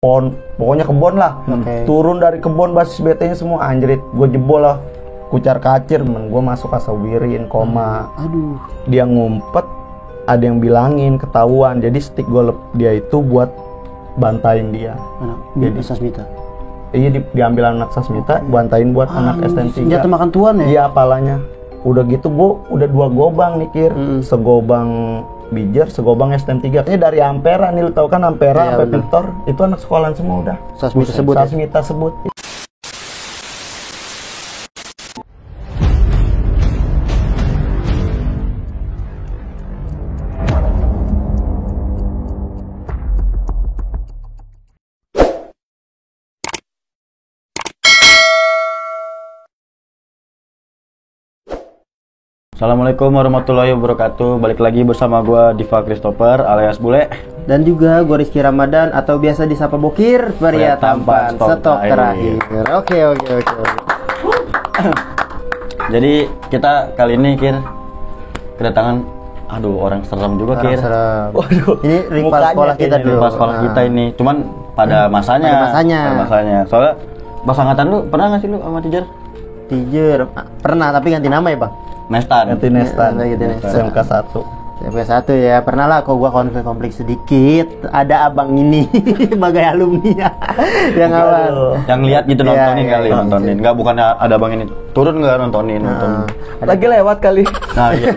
pokoknya kebon lah. Turun dari kebon basis BT-nya semua anjrit, gue jebol lah, kucar kacir, gue masuk asawirin, koma. Aduh. Dia ngumpet, ada yang bilangin ketahuan, jadi stick gue dia itu buat bantain dia. Jadi Sasmita. Iya, diambil anak Sasmita, bantain buat anak STM 3. Senjata makan tuan ya? Iya, apalanya. Udah gitu gue udah 2 gobang nih segobang Bijer, segobang STM 3. Ini dari Ampera nih, lu tau kan Ampera sampai Victor, itu anak sekolahan semua udah. Sasmita sebut. Sasmita sebut. Assalamualaikum warahmatullahi wabarakatuh. Balik lagi bersama gua Diva Christopher alias Bule. Dan juga gue Rizky Ramadan atau biasa disapa Bokir, pria tampan stok terakhir. Oke. Jadi kita kali ini kedatangan orang serem juga Serem. Waduh, Ini rival sekolah kita dulu. Rival sekolah kita ini. Cuman pada masanya. Soalnya pas angkatan lu pernah nggak sih lu sama Tijer? Tijer pernah, tapi ganti nama ya bang? Nestan. SMK 1. SMK 1 ya, pernah lah kok gua konflik sedikit. Ada abang ini sebagai alumni yang awal. Yang lihat gitu nontonin kali. Nontonin. Enggak, bukannya ada abang ini. Turun nggak nontonin. Lagi lewat kali. Nah, iya.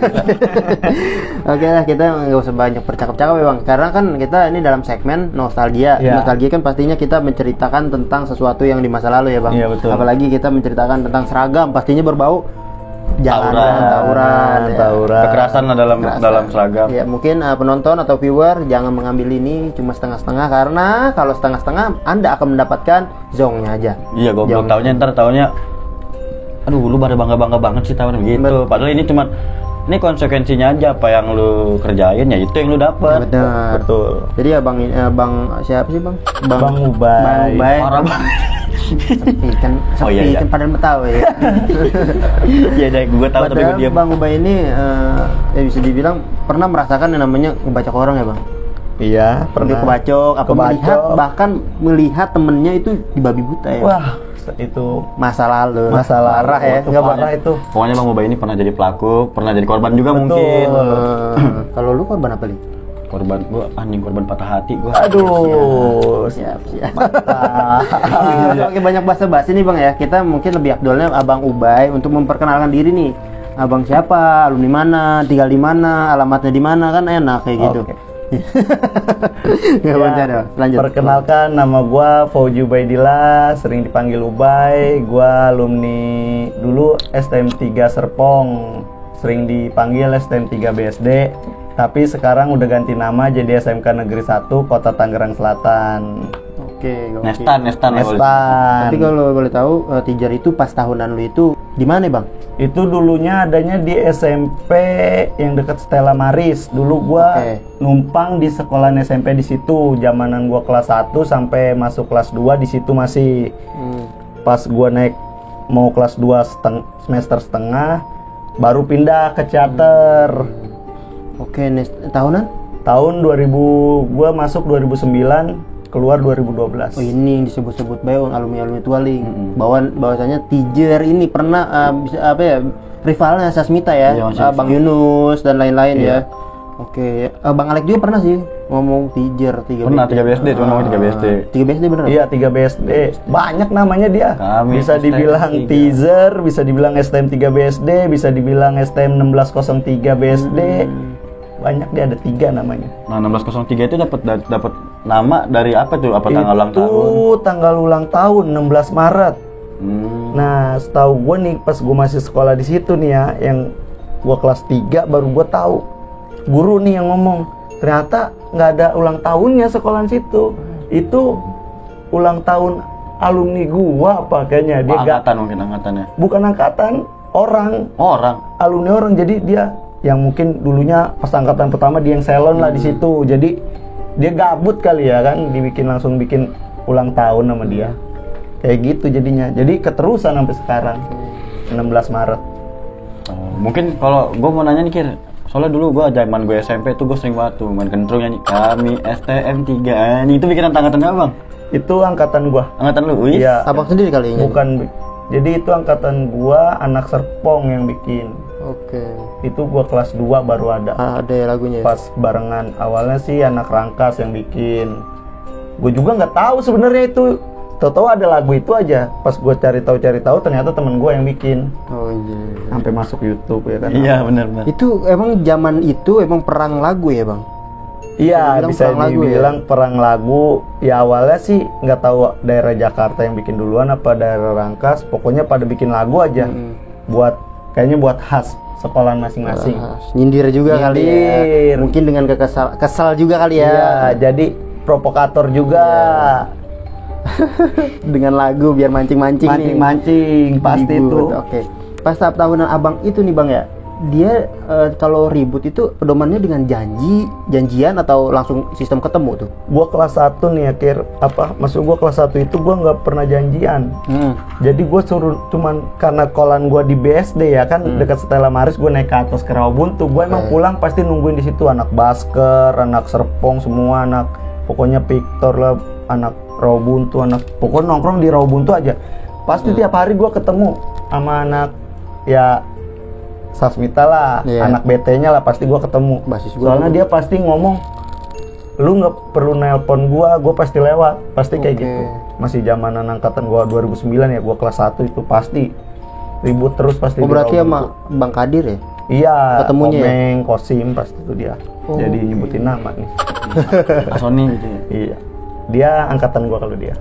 Oke lah, kita nggak usah banyak bercakap-cakap ya bang, karena kan kita ini dalam segmen nostalgia. Nostalgia kan pastinya kita menceritakan tentang sesuatu yang di masa lalu ya bang. Iya, betul. Apalagi kita menceritakan tentang seragam, pastinya berbau tawuran, kekerasan dalam seragam. Ya mungkin penonton atau viewer jangan mengambil ini cuma setengah-setengah, karena kalau setengah-setengah Anda akan mendapatkan zongnya aja. Iya, gue belum taunya ntar taunya. Aduh, lu pada bangga banget sih tahuan begitu. Padahal ini cuma konsekuensinya aja, apa yang lu kerjain ya itu yang lu dapat. Betul. Jadi ya bang siapa sih bang? Bang Ubay. Parah banget. Sepi kan padahal Betawi ya. Iya deh, gue tahu tapi gue diam. Bang Ubay ini ya bisa dibilang pernah merasakan yang namanya ngebacok orang ya bang. Iya, pernah kebacok, bahkan melihat temennya itu dibabi buta ya. Wah, itu masa lalu. Parah ya, nggak parah itu. Pokoknya Bang Ubay ini pernah jadi pelaku, pernah jadi korban juga. Betul. Mungkin. Kalau lu korban apa nih? Korban korban patah hati gua. Aduh, siap. Oke, banyak basa-basi nih bang ya. Kita mungkin lebih afdolnya Abang Ubay untuk memperkenalkan diri nih. Abang siapa, alumni mana, tinggal di mana, alamatnya di mana, kan enak kayak gitu. Lanjut. Perkenalkan, nama gua Fauji Ubaidillah, sering dipanggil Ubay. Gua alumni dulu STM 3 Serpong, sering dipanggil STM 3 BSD. Tapi sekarang udah ganti nama jadi SMK Negeri 1 Kota Tangerang Selatan. Oke. Nestan. Tapi kalau boleh tahu, Tijer itu pas tahunan lu itu di mana bang? Itu dulunya adanya di SMP yang dekat Stella Maris. Dulu gua numpang di sekolahan SMP di situ. Zamanan gua kelas 1 sampai masuk kelas 2 di situ masih. Pas gua naik mau kelas 2 semester setengah baru pindah ke charter. Oke, tahunan? Tahun 2000, gua masuk 2009, keluar 2012. Oh, ini disebut-sebut bae alumni Tualing. Bahwasanya Tijer ini pernah rivalnya Sasmita ya, Bang Yunus dan lain-lain ya. Oke, Bang Alek juga pernah sih ngomong Tijer 3 pernah, 3 BSD, cuma ngomong 3 BSD. 3 BSD bener? Iya, 3 BSD. Banyak namanya dia. Bisa dibilang Tijer, bisa dibilang STM 3 BSD, bisa dibilang STM 1603 BSD. Banyak, dia ada 3 namanya. Nah, 1603 itu dapat nama dari apa tuh? Apa tanggal ulang tahun? Itu tanggal ulang tahun 16 Maret. Nah, setahu gue nih pas gue masih sekolah di situ nih ya, yang gue kelas 3 baru gue tahu. Guru nih yang ngomong, ternyata nggak ada ulang tahunnya sekolahan situ. Itu ulang tahun alumni gua apa kayaknya. Dia angkatan mungkin angkatannya. Bukan angkatan, orang. Alumni orang, jadi dia yang mungkin dulunya pas angkatan pertama dia yang salon lah di situ. Jadi dia gabut kali ya kan, langsung bikin ulang tahun sama dia. Kayak gitu jadinya. Jadi keterusan sampai sekarang. 16 Maret. Mungkin kalau gue mau nanya nih Kir, soalnya dulu gue zaman gue SMP tuh gue sering banget tuh main kentrung nyanyi kami STM 3 anjing, itu bikinan angkatan apa bang? Itu angkatan gua. Angkatan lu? Wih. Iya. Abang sendiri kali ini? Bukan. Jadi itu angkatan gua, anak Serpong yang bikin. Oke. Itu gua kelas 2 baru ada. Ada ya lagunya. Pas barengan. Awalnya sih anak Rangkas yang bikin. Gue juga nggak tahu sebenarnya itu. Tahu-tahu ada lagu itu aja. Pas gue cari tahu ternyata temen gue yang bikin. Oh iya. Sampai masuk YouTube ya kan. Iya benar. Itu emang zaman itu emang perang lagu ya bang? Iya, bisa dibilang perang lagu. Ya awalnya sih nggak tahu daerah Jakarta yang bikin duluan apa daerah Rangkas. Pokoknya pada bikin lagu aja. Buat kayaknya buat khas sekolahan masing-masing. Nyindir juga kali ya. Mungkin dengan kesal juga kali ya. Iya, jadi provokator juga. Dengan lagu biar mancing-mancing nih. Mancing-mancing pasti itu. Oke. Pas tahap tahunan abang itu nih bang ya, dia kalau ribut itu pedomannya dengan janjian atau langsung sistem ketemu tuh? Gua kelas 1 nih ya maksud gua kelas 1 itu gua nggak pernah janjian. Jadi gua suruh cuman karena kolan gua di BSD ya kan dekat Stella Maris, gua naik ke atas ke Rawabuntu. Gua emang pulang pasti nungguin di situ anak Basker, anak Serpong semua anak pokoknya Victor lah, anak Rawabuntu, pokoknya nongkrong di Rawabuntu aja. Pasti tiap hari gua ketemu sama anak ya Sasmita lah, anak BT-nya lah pasti gua ketemu. Soalnya dia pasti ngomong, lu nggak perlu nelpon gua pasti lewat, pasti kayak gitu. Masih zamanan angkatan gua 2009 ya, gua kelas 1 itu pasti ribut terus pasti. Oh berarti sama Bang Kadir ya? Iya, ketemunya Komeng, Kosim pasti itu dia. Jadi nyebutin nama nih. Sony gitu ya? Iya, dia angkatan gua kalau dia.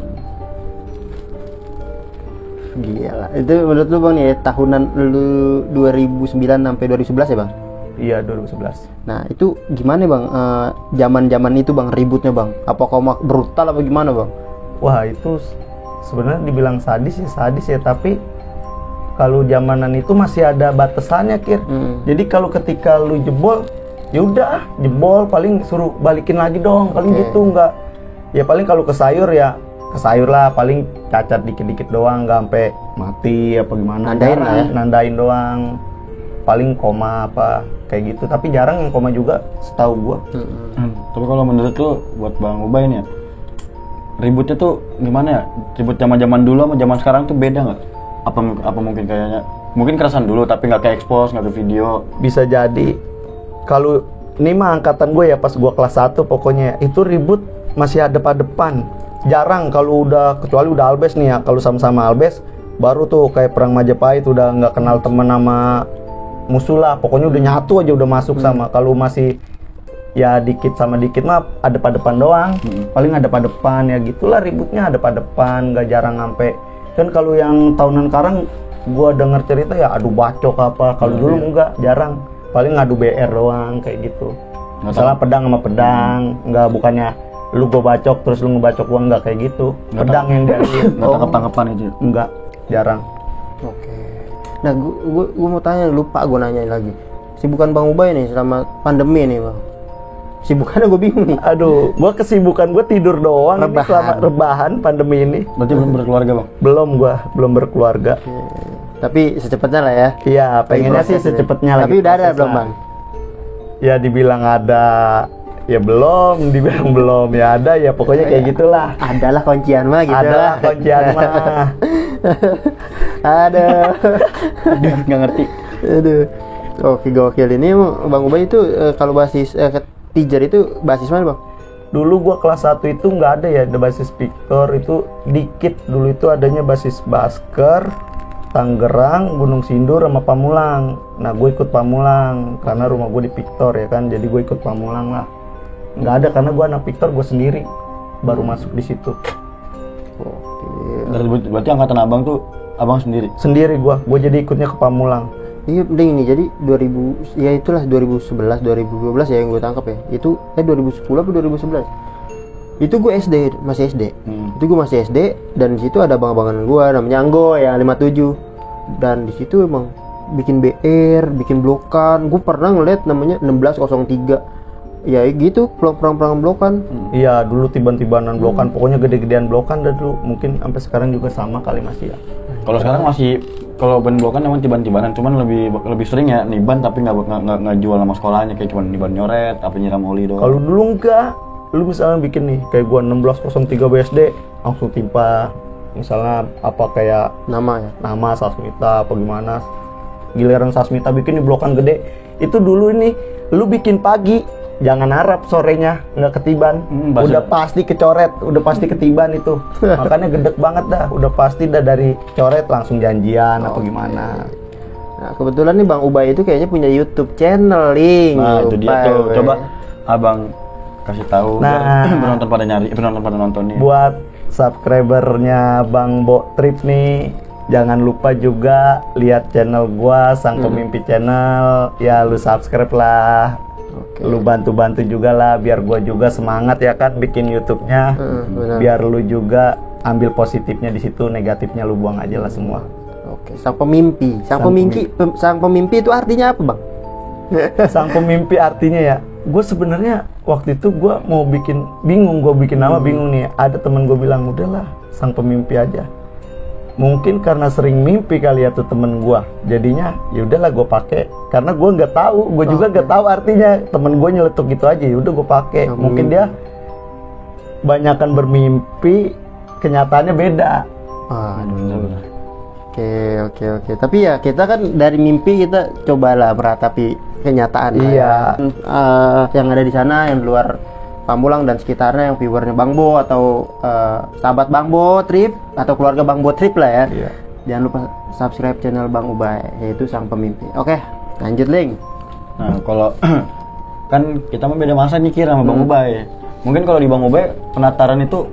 Gila. Itu menurut lu bang nih tahunan lu 2009 sampai 2011 ya bang? Iya 2011. Nah itu gimana bang? Zaman itu bang ributnya bang? Apakah brutal apa gimana bang? Wah itu sebenarnya dibilang sadis ya, tapi kalau zamanan itu masih ada batasannya Kir. Jadi kalau ketika lu jebol, ya udah jebol paling suruh balikin lagi dong, paling gitu nggak. Ya paling kalau ke sayur ya ke sayur lah, paling cacat dikit-dikit doang, nggak sampai mati apa gimana. Nandain doang, paling koma apa kayak gitu. Tapi jarang yang koma juga setahu gua. Tapi kalau menurut lu buat Bang Ubay nih ya, ributnya tuh gimana ya? Ribut zaman dulu sama zaman sekarang tuh beda nggak? Apa mungkin kayaknya mungkin kerasan dulu tapi nggak ke expose, nggak ke video? Bisa jadi. Kalau ini mah angkatan gue ya pas gua kelas 1 pokoknya itu ribut masih hadap-hadapan. Jarang kalau kecuali udah Albes nih ya, kalau sama-sama Albes baru tuh kayak perang Majapahit udah nggak kenal temen sama musuh lah, pokoknya udah nyatu aja udah masuk sama. Kalau masih ya dikit sama dikit mah hadap-hadapan doang, paling hadap-hadapan ya gitulah ributnya hadap-hadapan, nggak jarang sampai. Kan kalau yang tahunan sekarang gua denger cerita ya adu bacok apa, kalau dulu enggak, jarang, paling ngadu BR doang kayak gitu. Masalah pedang sama pedang, nggak bukannya lu gue bacok terus lu ngebacok gua, enggak kayak gitu. Pedang yang dari tangkap-tangkapan itu enggak, jarang. Oke. Nah gua mau tanya, lupa gua nanya lagi. Sibukan Bang Ubay nih selama pandemi nih bang, sibukannya gue bingung nih. Aduh, gua kesibukan gua tidur doang ini selama rebahan pandemi ini. Berarti belum berkeluarga bang? Belum berkeluarga. Tapi secepatnya lah ya. Iya, pengennya sih secepatnya lagi. Tapi udah ada belum bang? Ya dibilang ada, ya belum, dibilang belum, ya ada, ya pokoknya kayak gitulah. Adalah kuncian mah gitu. Adalah kuncian mah. Ada. Aduh, nggak ngerti. Aduh. Oke, gokil ini Bang Ubay itu kalau basis Tijer itu basis mana bang? Dulu gua kelas 1 itu nggak ada ya, ada basis Victor itu dikit. Dulu itu adanya basis Basker, Tangerang, Gunung Sindur sama Pamulang. Nah gue ikut Pamulang karena rumah gue di Victor ya kan, jadi gue ikut Pamulang lah. Nggak ada karena gue anak Victor, gue sendiri baru masuk di situ. Berarti angkatan abang tuh abang sendiri? Sendiri gue jadi ikutnya ke Pamulang. Iya penting ini, jadi 2000 ya itulah 2011 2012 ya yang gue tangkap ya. Itu 2010 apa 2011? Itu gue SD, masih SD. Itu gue masih SD dan di situ ada abang-abangan gue namanya Anggo ya 57. Dan di situ emang bikin BR, bikin blokan. Gue pernah ngeliat namanya 1603. Ya gitu, perang-perang blokan. Iya, dulu tiban-tibanan blokan, pokoknya gede-gedean blokan dah dulu. Mungkin sampai sekarang juga sama kali masih ya. Kalau sekarang masih, kalau ban blokan emang tiban-tibanan, cuman lebih sering ya niban tapi nggak jual nama sekolahnya, kayak cuman niban nyoret, apa nyiram oli doang. Kalau dulu enggak, lu misalnya bikin nih kayak gua 1603 BSD langsung timpa misalnya apa kayak nama Sasmita apa gimana, giliran Sasmita bikin di blokan gede itu dulu ini lu bikin pagi jangan harap sorenya nggak ketiban, udah pasti kecoret, udah pasti ketiban itu. Makanya gedek banget dah, udah pasti dah dari coret langsung janjian apa gimana. Nah kebetulan nih Bang Ubay itu kayaknya punya YouTube channel, Ling. Nah itu dia tuh, coba abang kasih tahu penonton pada nyari, penonton pada nonton nih. Buat subscribernya Bang Bo Trip nih, jangan lupa juga lihat channel gua Sang Pemimpi Channel. Ya lu subscribe lah. Lu bantu-bantu juga lah biar gua juga semangat ya kan bikin YouTube-nya. Biar lu juga ambil positifnya di situ, negatifnya lu buang aja lah semua. Oke, Sang Pemimpi. Sang Pemimpi itu artinya apa, Bang? Sang Pemimpi artinya ya, gue sebenarnya waktu itu gue mau bingung nama bingung nih. Ada temen gue bilang udahlah Sang Pemimpi aja. Mungkin karena sering mimpi kali ya tuh temen gue, jadinya ya udahlah gue pakai. Karena gue nggak tahu, gue juga nggak tahu artinya. Temen gue nyeletuk gitu aja, ya udah gue pakai. Mungkin dia banyakan bermimpi, kenyataannya beda. Oke. Tapi ya kita kan dari mimpi kita cobalah meratapi kenyataan. Iya. Yang ada di sana, yang di luar Pamulang dan sekitarnya, yang viewernya Bang Bo atau sahabat Bang Bo Trip atau keluarga Bang Bo Trip lah ya. Iya. Jangan lupa subscribe channel Bang Ubay, yaitu Sang Pemimpi. Oke, lanjut Ling. Nah kalau kan kita mah beda masa nih kira sama Bang Ubay. Mungkin kalau di Bang Ubay penataran itu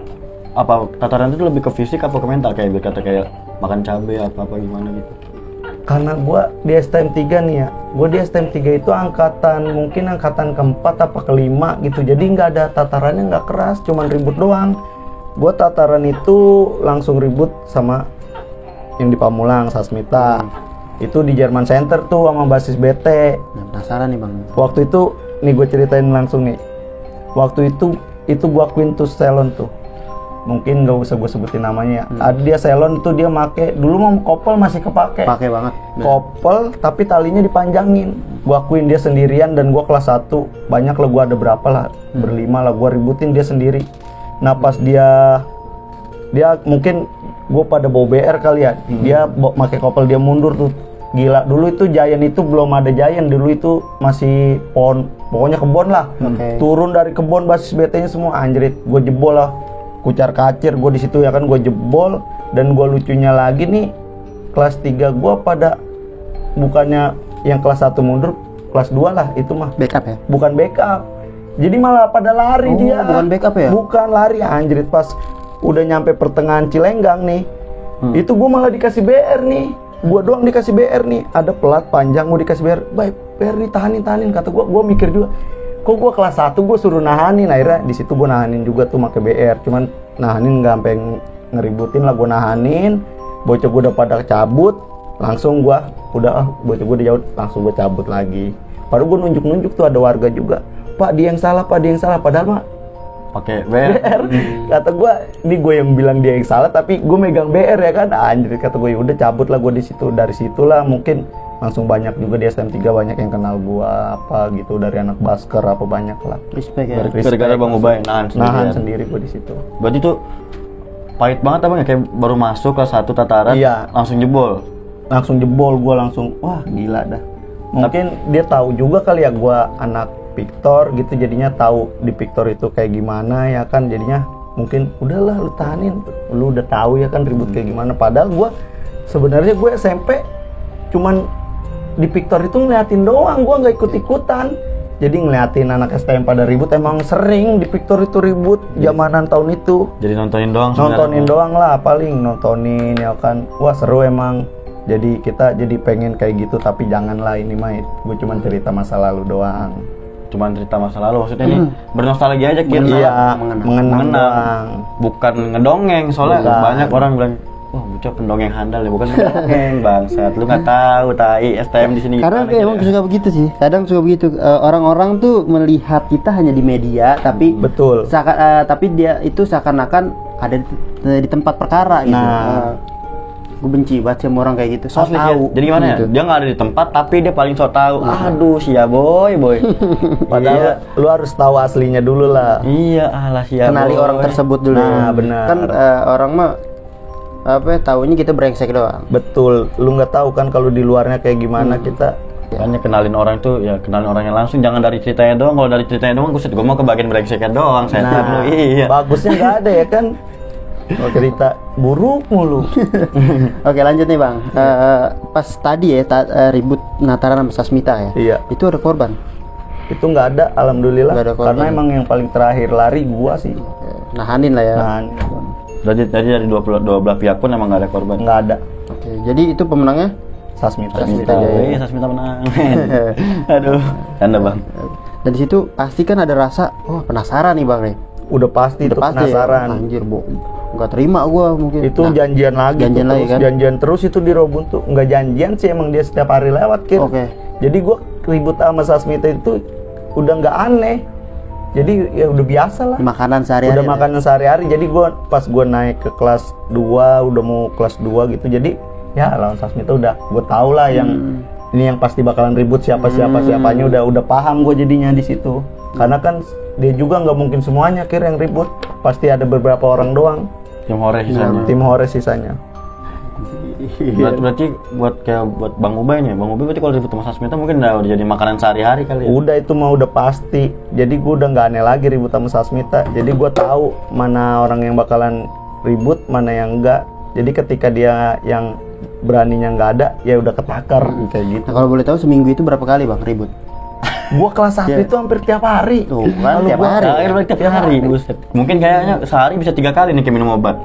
apa? Tataran itu lebih ke fisik apa ke mental, kayak berkata kayak makan cabai apa gimana gitu. Karena gue di STM 3 nih ya, gue di STM 3 itu mungkin angkatan keempat apa kelima gitu, jadi nggak ada tatarannya, nggak keras, cuman ribut doang. Gue tataran itu langsung ribut sama yang di Pamulang, Sasmita. Itu di German Center tuh sama basis BT. Penasaran nih Bang. Waktu itu, nih gue ceritain langsung nih. Waktu itu gue Quintus Salon tuh. Mungkin gak usah gue sebutin namanya. Ada dia salon tuh dia make, dulu mau kopel masih kepake. Pakai banget. Kopel tapi talinya dipanjangin. Gua akuin dia sendirian dan gua kelas 1. Banyak lah, gua ada berapa lah, berlima lah, gua ributin dia sendiri. Nah pas dia mungkin gua pada bawa BR kali ya. Dia pakai kopel, dia mundur tuh. Gila, dulu itu Giant itu belum ada Giant, dulu itu masih pokoknya kebon lah. Turun dari kebon basis BT-nya semua anjrit, gua jebol lah. Kucar kacir gue di situ ya kan, gue jebol. Dan gue lucunya lagi nih, kelas 3 gue pada bukannya yang kelas 1 mundur, kelas 2 lah itu mah backup ya? Bukan backup, jadi malah pada lari dia. Bukan backup ya? Bukan lari anjrit. Pas udah nyampe pertengahan Cilenggang nih, itu gue malah dikasih BR nih. Gue doang dikasih BR nih, ada pelat panjang gue dikasih BR. Baik, BR nih tahanin. Kata gue mikir juga, kok gue kelas 1 gue suruh nahanin. Akhirnya di situ gue nahanin juga tuh pakai BR, cuman nahanin nggak sampai ngeributin lah, gue nahanin. Bocah gue udah pada cabut, langsung gue bocah gue udah jauh, langsung gue cabut lagi. Padahal gue nunjuk tuh ada warga juga, Pak dia yang salah, padahal mah pakai BR. Kata gue, ini gue yang bilang dia yang salah tapi gue megang BR ya kan. Anjir, kata gue udah cabut lah gue di situ. Dari situlah mungkin langsung banyak juga di STM 3 banyak yang kenal gua apa gitu, dari anak basker apa banyak lah. Respect ya. Gara-gara Bang Ubay nahan sendiri gua di situ. Berarti tuh pahit banget abang ya, kayak baru masuk kelas 1 tataran langsung jebol. Gua langsung wah gila dah. Mungkin dia tahu juga kali ya gua anak Victor gitu, jadinya tahu di Victor itu kayak gimana ya kan, jadinya mungkin udahlah lu tahanin, lu udah tahu ya kan ribut kayak gimana. Padahal gua sebenarnya gue SMP cuman di Victor itu ngeliatin doang, gue nggak ikut-ikutan. Jadi ngeliatin anak STM pada ribut, emang sering di Victor itu ribut zamanan tahun itu. Jadi nontonin doang lah, paling nontonin ya kan. Wah seru emang. Jadi kita jadi pengen kayak gitu, tapi janganlah ini mah. Gue cuma cerita masa lalu doang. Cuman cerita masa lalu maksudnya nih bernostalgia aja kita. Iya, mengenang. Bukan ngedongeng, soalnya banyak orang bilang, wah bocah pendongeng handal ya, bukan pendongeng bangsat, lu nggak tahu tai STM di sini. Karena emang suka begitu sih, kadang suka begitu. Orang-orang tuh melihat kita hanya di media, tapi betul. Tapi dia itu seakan-akan ada di tempat perkara gitu. Gue benci banget sama orang kayak gitu. So Asli, tahu. jadi gimana ya? Gitu. Dia nggak ada di tempat tapi dia paling so tahu. Aduh, sia boy. Padahal lu harus tahu aslinya dulu lah. Iya, alah sia. Kenali boy. orang tersebut dulu. Nah, benar. Kan orang mah apa ya, taunya kita brengsek doang. Betul, lu nggak tahu kan kalau di luarnya kayak gimana kita. Makanya kenalin orang tuh ya kenalin orangnya langsung, jangan dari ceritanya doang. Kalau dari ceritanya doang gue mau ke bagian brengseknya doang. Setan lu. Iya. Bagusnya nggak ada ya kan. Cerita buruk mulu. Oke, lanjut nih Bang. Pas tadi ya ribut Nataran sama Sasmita ya. Iya. Itu ada korban. Itu nggak ada, alhamdulillah. Nggak ada korban. Karena emang yang paling terakhir lari gua sih. Nahanin lah ya. Nah, Jadi dari dua belah pihak pun emang nggak ada korban. nggak ada. Oke, jadi itu pemenangnya Sasmita. Sasmita. Iya, Sasmita menang. Aduh, canda bang. dan di situ pasti kan ada rasa penasaran nih Bang nih. Udah pasti Udah itu pasti penasaran. ya? Anjir, nggak terima gua mungkin. Itu Nah, janjian lagi. janjian tuh, lagi terus kan? Janjian terus itu di Robun tuh. Nggak janjian sih, emang dia setiap hari lewat Kir. Oke. Jadi gua ribut sama Sasmita itu udah nggak aneh. Jadi ya udah biasa lah. makanan sehari-hari. Udah makanan sehari-hari. Jadi pas gua naik ke kelas 2, udah mau kelas 2 gitu. Jadi ya lawan Sasmita udah gua tau lah yang ini yang pasti bakalan ribut siapanya udah paham gue jadinya di situ. Karena kan dia juga nggak mungkin semuanya yang ribut. Pasti ada beberapa orang doang. Tim Hore sisanya. Tim Hore sisanya. Berarti buat Bang Ubay nih, Bang Ubay berarti kalau ribut sama Sasmita mungkin udah jadi makanan sehari-hari kali ya? Udah itu mah udah pasti. Jadi gue udah nggak aneh lagi ribut sama Sasmita. Jadi gue tahu mana orang yang bakalan ribut, mana yang enggak. Jadi ketika dia yang beraninya nggak ada, ya udah ketakar kayak gitu. Nah, kalau boleh tahu seminggu itu berapa kali Bang ribut? Gua kelas 1 itu hampir tiap hari. Tuh kan Kalau tiap gua- hari. Tiap hari, buset. Mungkin kayaknya sehari bisa 3 kali nih kayak minum obat.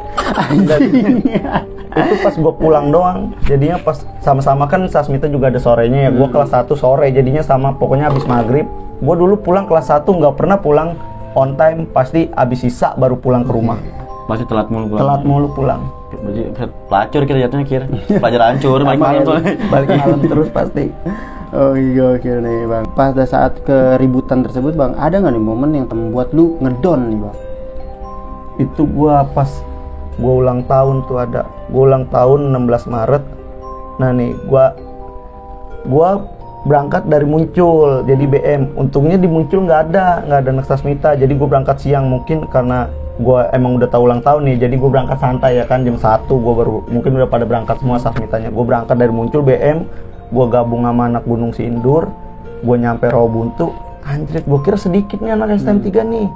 Itu pas gue pulang doang. Jadinya pas sama-sama kan Sasmita juga ada sorenya ya. Gue kelas 1 sore, jadinya sama pokoknya habis maghrib. Gue dulu pulang kelas 1 nggak pernah pulang on time, pasti habis sisa baru pulang ke rumah. Masih telat mulu pulang. Telat mulu pulang. Berarti pelacur kita jatuhnya kira. Pelajar hancur, balik malam soalnya. Balik malam terus pasti. Oh iya, oke nih Bang. Pada saat keributan tersebut Bang, ada nggak nih momen yang membuat lu ngedon nih Bang? Itu gue pas gue ulang tahun tuh ada. Gue ulang tahun 16 Maret. Nah nih gue berangkat dari Muncul jadi BM. Untungnya di Muncul nggak ada anak Sasmita. Jadi gue berangkat siang, mungkin karena gue emang udah tahu ulang tahun nih. Jadi gue berangkat santai ya kan, jam 1 gue baru, mungkin udah pada berangkat semua Sasmitanya. Gue berangkat dari Muncul BM, gue gabung sama anak Gunung Sindur, gue nyampe Rawabuntu. Anjir, gue kira sedikit nih anak STM 3 nih.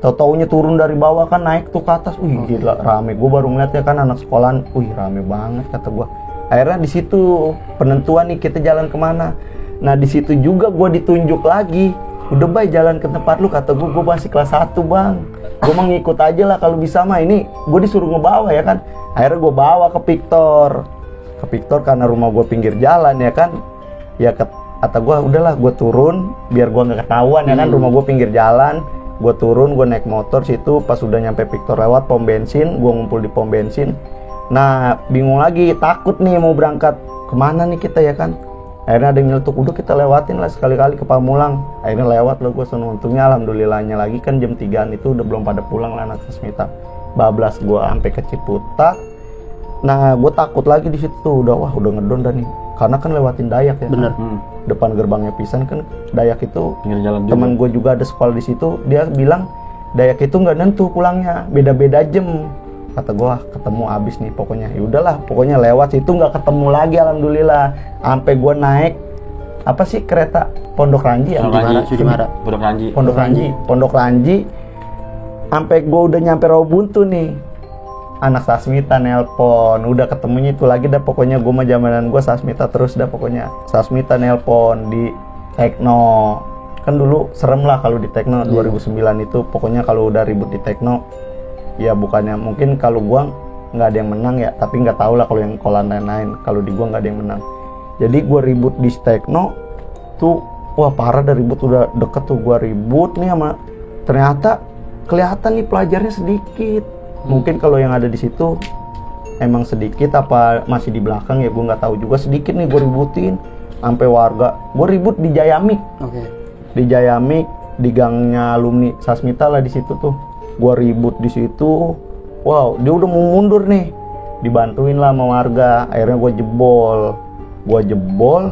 Tau-taunya turun dari bawah kan, naik tuh ke atas. Wih gila rame. Gue baru ngeliat ya kan anak sekolahan. Wih rame banget kata gue. Akhirnya di situ penentuan nih kita jalan kemana. Nah di situ juga gue ditunjuk lagi. Udah Bay jalan ke tempat lu, kata gue masih kelas 1 Bang. Gue mau ngikut aja lah kalau bisa mah, ini gue disuruh ngebawa ya kan. Akhirnya gue bawa ke Victor karena rumah gue pinggir jalan ya kan. Ya kata gue udahlah gue turun biar gue nggak ketahuan ya kan, rumah gue pinggir jalan. Gue turun, gue naik motor situ. Pas udah nyampe Victor lewat pom bensin, gue ngumpul di pom bensin. Nah bingung lagi, takut nih mau berangkat kemana nih kita ya kan. Akhirnya ada yang nyeletuk, udah kita lewatin lah sekali-kali ke Pamulang. Akhirnya lewat loh gue, untungnya alhamdulillahnya lagi kan jam 3an itu udah belum pada pulang lah anak Sasmita. Bablas gue sampai ke Ciputat. Nah gue takut lagi di situ, udah ngedon dah nih. Karena kan lewatin Dayak ya. Bener. Depan gerbangnya pisan kan Dayak itu. Pinggir jalan juga. Temen gue juga ada sekolah di situ, dia bilang Dayak itu nggak nentu pulangnya, beda-beda jam. Kata gue ketemu abis nih pokoknya. Ya udahlah, pokoknya lewat situ nggak ketemu lagi alhamdulillah. Sampai gue naik apa sih kereta Pondok Ranji ya? Sudimara. Pondok Ranji. Sampai gue udah nyampe Rawabuntu nih. Anak Sasmita nelpon, udah ketemunya itu lagi dah pokoknya. Gue mah zamanan gue Sasmita terus dah pokoknya. Sasmita nelpon di Tekno. Kan dulu serem lah kalau di Tekno 2009 itu, pokoknya kalau udah ribut di Tekno ya bukannya mungkin kalau gua nggak ada yang menang ya, tapi nggak tahu lah kalau yang kolan lain-lain. Kalau di gua nggak ada yang menang. Jadi gua ribut di Tekno tuh, wah parah dah ribut, udah deket tuh gua ribut nih sama, ternyata kelihatan nih pelajarnya sedikit. Mungkin kalau yang ada di situ emang sedikit apa masih di belakang ya gua nggak tahu juga. Sedikit nih gua ributin sampai warga. Gua ribut di Jayamik. Oke. Di Jayamik, di gangnya alumni Sasmita lah di situ tuh. Gua ribut di situ. Wow, dia udah mau mundur nih. dibantuin lah sama warga. Akhirnya gue jebol.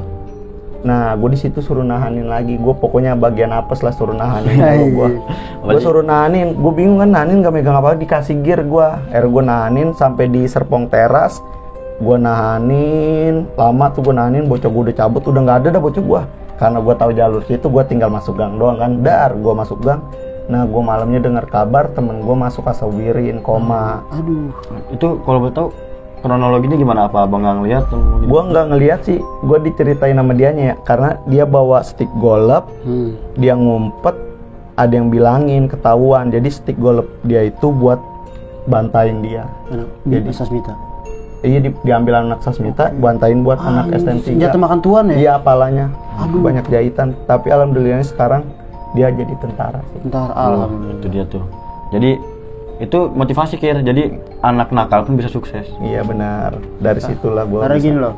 Nah, gue di situ suruh nahanin lagi. Gue pokoknya bagian apes lah, suruh nahanin. Gue suruh nahanin. Gue bingung kan, nahanin gak megang apa, dikasih gear gue. Akhirnya gue nahanin sampai di Serpong Teras. Gue nahanin, lama tuh gue nahanin. Bocah gue udah cabut, udah nggak ada dah bocah gue. Karena gue tahu jalur situ, gue tinggal masuk gang doang kan. Gue masuk gang. Nah, gue malamnya dengar kabar temen gue masuk Asawirin, koma. Aduh. Itu kalau boleh tahu kronologinya gimana? Apa abang nggak ngeliat? Gue nggak ngeliat sih, gue diceritain sama dianya ya, karena dia bawa stick golep, dia ngumpet, ada yang bilangin ketahuan, jadi stick golep dia itu buat bantain dia. Jadi Sasmita. Iya, diambil anak Sasmita, bantain buat anak STM 3. Senjata makan tuan ya? Iya, apalanya. Banyak jahitan, tapi alhamdulillah sekarang dia jadi tentara sih. Tentara, alhamdulillah. Itu dia tuh. Jadi itu motivasi Kir, jadi anak nakal pun bisa sukses. Iya benar, dari situlah gue. Karena gini loh,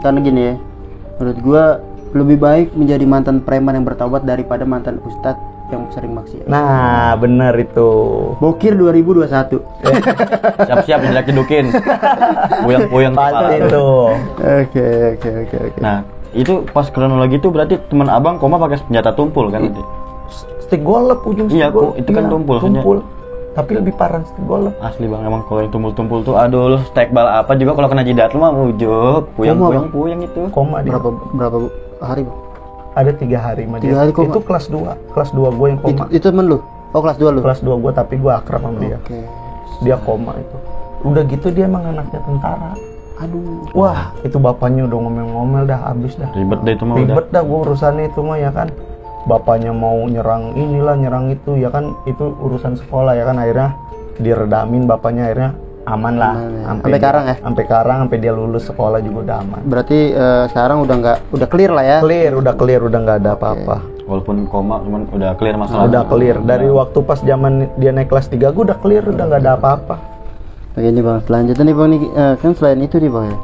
karena gini ya, menurut gue lebih baik menjadi mantan preman yang bertaubat daripada mantan ustadz yang sering maksiat. Nah benar itu. Bokir 2021. Siap-siap dijedak-jedukin. Puyeng-puyeng Pasti itu. Oke. Nah itu pas kronologi itu berarti teman abang koma pakai senjata tumpul kan? Stick golep ujung stick Iya, golep. itu kan tumpul. Tapi lebih parah stick golep. Asli bang, emang kalau yang tumpul-tumpul tuh aduh, stek bal apa juga kalau kena jidat lu mah mujub, puyeng itu. Koma dia. Berapa hari Bang? Ada 3 hari mah dia. 3 hari koma. Itu kelas 2 gue yang koma. Itu temen lu? Oh kelas 2 lu? Kelas 2 gue, tapi gue akrab sama dia. Oke. Dia koma itu. Udah gitu dia emang anaknya tentara. Aduh. Wah, itu bapaknya udah ngomel-ngomel dah, habis dah. Ribet deh itu mah. Ribet dah gue urusannya itu mah ya kan. Bapaknya mau nyerang inilah, nyerang itu ya kan, itu urusan sekolah ya kan. Akhirnya diredamin bapaknya, akhirnya aman lah. Sampai sekarang ya? Sampai sekarang, sampai dia lulus sekolah juga udah aman. Berarti sekarang udah clear lah ya? Udah clear, udah nggak ada apa-apa. Walaupun koma, cuman udah clear masalah. Udah clear, dari waktu pas zaman dia naik kelas 3 gue udah clear, udah nggak ada apa-apa. Oke nih Bang, selanjutnya nih Bang nih, kan selain itu nih Bang ya,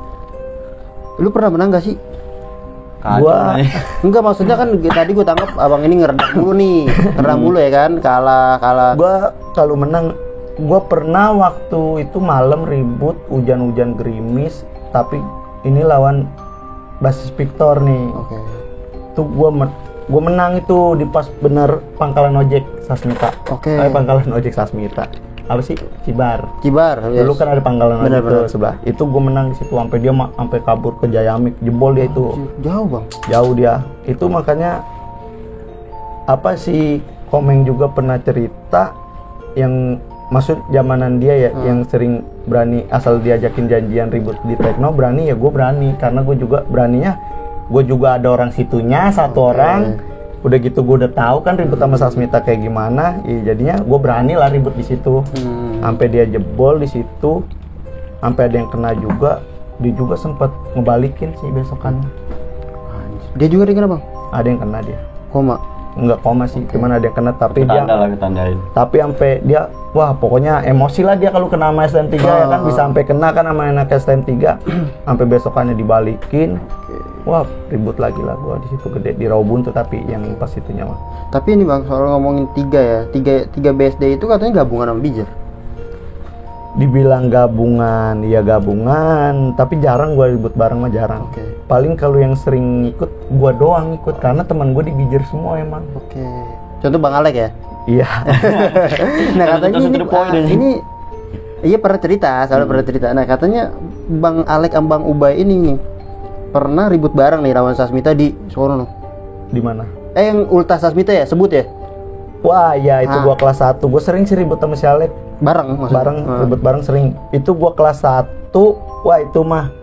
lu pernah menang gak sih? Gua enggak, maksudnya kan tadi gue tangkap abang ini ngeredam dulu nih, ngeredam dulu ya kan, kalah. Gua kalau menang, gua pernah waktu itu malam ribut, hujan-hujan gerimis, tapi ini lawan basis Victor nih. Oke. Tuh gua menang itu di pas bener pangkalan ojek Sasmita. Oke. Pangkalan ojek Sasmita. Apa sih? Cibar. Yes. Dulu kan ada pangkalan ojek Bener. itu sebelah. Itu gua menang di situ, sampai dia sampai kabur ke Jayamik, jebol dia itu. Jauh Bang. Jauh dia. Itu makanya apa sih, Komeng juga pernah cerita yang maksud zamanan dia ya, yang sering berani asal diajakin janjian ribut di Tekno, berani ya gue berani, karena gue juga beraninya, gue juga ada orang situnya satu orang, udah gitu gue udah tahu kan ribut sama Sasmita kayak gimana, ya jadinya gue berani lah ribut di situ, sampai dia jebol di situ, sampai ada yang kena juga, dia juga sempat ngebalikin sih besokannya. Dia juga kena Bang? Ada yang kena dia. Koma? Enggak koma sih, cuman ada yang kena, tapi dia tandain. Tapi sampai dia, wah pokoknya emosi lah dia kalau kena sama STM 3 ya kan, bisa sampai kena kan sama anak STM 3 sampai besokannya dibalikin. Wah ribut lagi lah gua di situ, gede di Rawabuntu, tapi yang pas itunya mah. Tapi ini Bang, soal ngomongin 3 ya, 3 BSD itu katanya gabungan sama Bijer. Dibilang gabungan, ya gabungan, tapi jarang gua ribut bareng mah, jarang. Paling kalau yang sering ikut gua doang ikut, karena teman gua di Bijer semua emang. Contoh Bang Alek ya? Iya. Nah katanya ini iya pernah cerita, pernah cerita. Nah katanya Bang Alek sama Bang Ubay ini nih pernah ribut bareng nih lawan Sasmita di sono. Di mana? Yang Ulta Sasmita ya, sebut ya? Wah ya itu gua kelas 1, gua sering sih ribut sama si Alek. Bareng maksudnya? Ribut bareng sering. Itu gua kelas 1, wah itu mah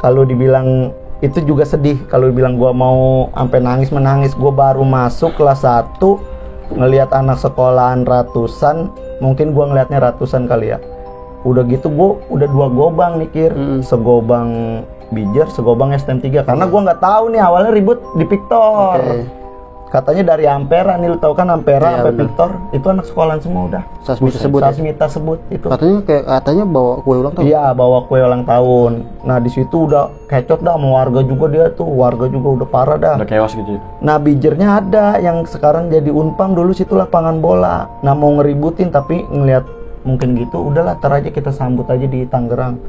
kalau dibilang itu juga sedih. Kalau dibilang gua mau sampai menangis, gua baru masuk kelas 1 ngelihat anak sekolahan ratusan, mungkin gua ngelihatnya ratusan kali ya. Udah gitu gua udah 2 gobang mikir, segobang Bijer, segobang STM 3, karena gua nggak tahu nih awalnya ribut di Victor. Katanya dari Ampera nih, lu tahu kan Ampera sampai Victor itu anak sekolahan semua udah. Sasmita sebut itu. Katanya bawa kue ulang tahun. Iya, bawa kue ulang tahun. Nah, di situ udah kecot dah sama warga juga, dia tuh warga juga udah parah dah. Udah chaos gitu. Nah, Bijernya ada yang sekarang jadi Unpam, dulu situ lapangan bola. Nah, mau ngeributin tapi ngelihat mungkin gitu, udahlah tar aja kita sambut aja di Tangerang.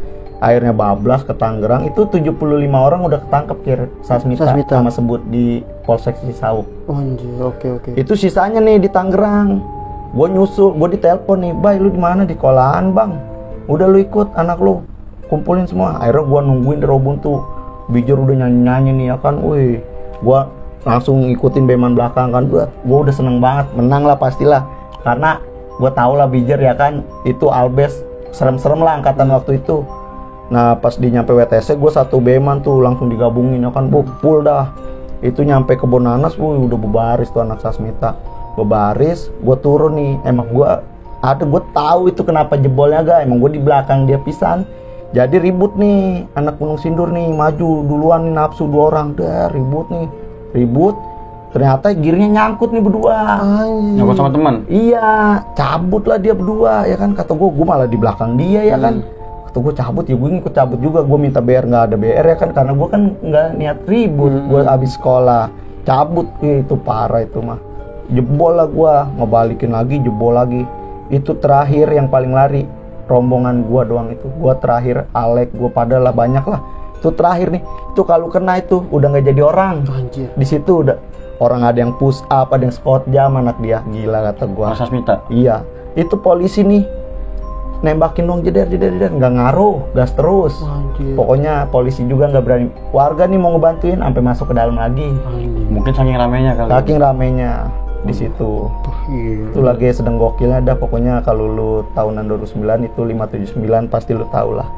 akhirnya bablas ke Tangerang. Itu 75 orang udah ketangkep Kir, Sasmita sama sebut di Polsek Cisauk. Oh, anjir, oke. Itu sisanya nih di Tangerang. Gue nyusul, gue ditelepon nih, "Bay, lu di mana?" "Di sekolahan, Bang." "Udah lu ikut anak lu, kumpulin semua." Akhirnya gue nungguin di Robuntu. Bijur udah nyanyi-nyanyi nih ya kan. Wih, gue langsung ngikutin beman belakang kan. Gue udah seneng banget, menang lah pastilah. Karena gue tau lah Bijur ya kan, itu Albes serem-serem lah angkatan waktu itu. Nah pas di nyampe WTC gue satu beman tuh langsung digabungin ya kan, full dah. Itu nyampe Kebon Nanas, udah bebaris tuh anak Sasmita. Bebaris, gue turun nih. Emang gue tahu itu kenapa jebolnya gak. Emang gue di belakang dia pisan. Jadi ribut nih anak Gunung Sindur nih, maju duluan nih, nafsu 2 orang. Dah ribut. Ternyata gearnya nyangkut nih berdua. Nyangkut sama teman? Iya, cabut lah dia berdua ya kan. Kata gue malah di belakang dia ya kan. Kata gue cabut, ya gue ngikut cabut juga. Gue minta BR, nggak ada BR ya kan, karena gue kan nggak niat ribut. Gue abis sekolah cabut, itu parah itu mah. Jebol lah gue, ngebalikin lagi, jebol lagi. Itu terakhir yang paling lari rombongan gue doang itu. Gue terakhir, Alek, gue padahal lah banyak lah. Itu terakhir nih. Itu kalau kena itu udah nggak jadi orang. Anjir. Di situ udah orang ada yang push up, ada yang squat jam, anak dia gila kata gue. Sasmita? Iya. Itu polisi nih nembakin dong, jeder, nggak ngaruh, gas terus. Anjir. Pokoknya polisi juga nggak berani. Warga nih mau ngebantuin sampai masuk ke dalam lagi. Anjir. Mungkin saking ramenya kali. Saking ramenya di situ. Itu lagi sedang gokilnya dah. Pokoknya kalau lu tahunan 2009 itu 579 pasti lu tahu lah.